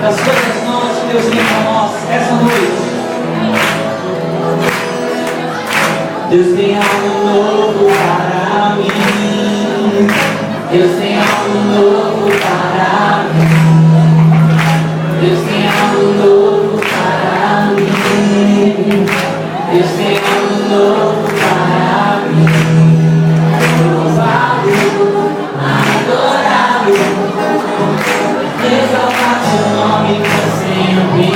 das coisas novas que Deus tem para nós essa noite. Deus tem algo novo para mim. Deus tem algo novo para mim. Deus tem algo novo para mim. Deus tem algo novo para mim. Louvado, adorado, exaltar seu nome para sempre.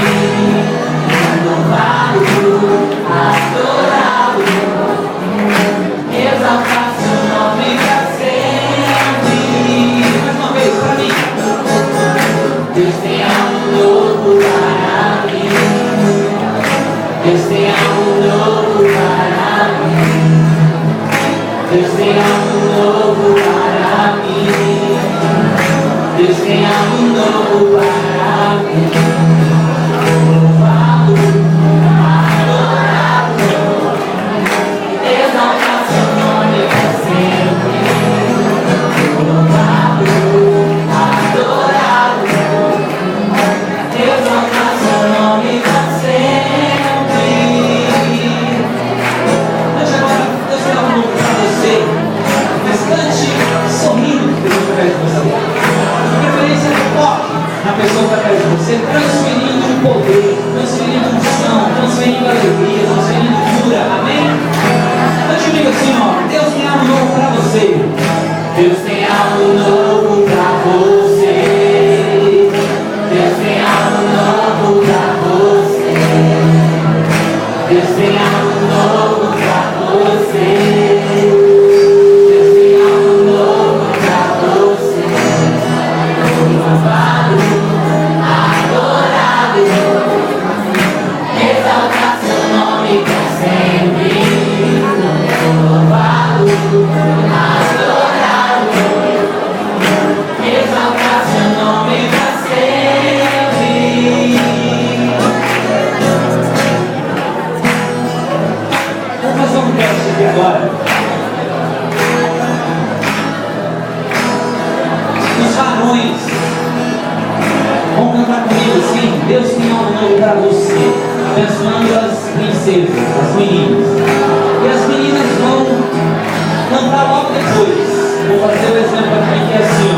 Louvado, adorado, exaltar seu nome para sempre. Mais uma vez para mim. Deus tem algo novo para mim. Deus tem algo novo para mim. Deus tem algo novo para mim. Deus tem algo novo para mim. Louvado, adorado, exaltar seu nome para sempre. Louvado, adorado, exaltar seu nome para sempre. Mas agora, Deus tem algo novo para você. Bastante sorrindo que Deus faz você. Preferência de toque na pessoa que está atrás de você, transferindo poder, transferindo unção, transferindo alegria, transferindo cura, amém? Então te digo assim, ó, Deus tem algo novo para você. Deus tem algo novo para você. Deus tem algo novo para você. Deus tem algo novo para você. Deus tem algo novo para você. Louvado, adorado, exaltar seu nome para sempre. Louvado, adorado, exaltar seu nome para sempre. Vamos fazer um teste aqui agora. Os varões vão cantar comigo assim: Deus tem algo novo para você, abençoando as princesas, as meninas. E as meninas vão cantar logo depois. Vou fazer o exemplo aqui que é assim, ó.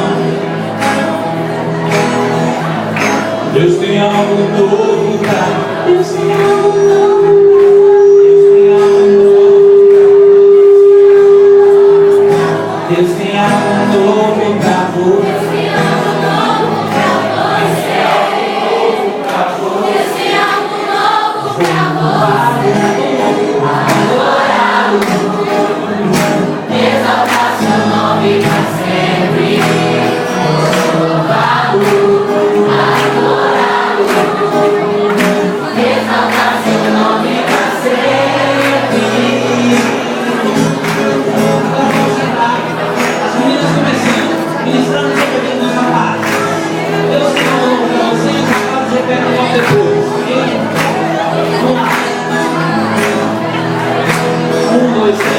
Deus tem algo novo para Deus tem algo novo. Deus tem algo novo para você. Exaltar seu nome para sempre. Louvado, adorado, exaltar seu nome para sempre. Agora vamos sentar. As meninas começando, ministrando e repetindo os rapazes. Deus tem um novo para você e os rapazes repetem logo depois. Ok? Vamos lá. 1, 2, 3.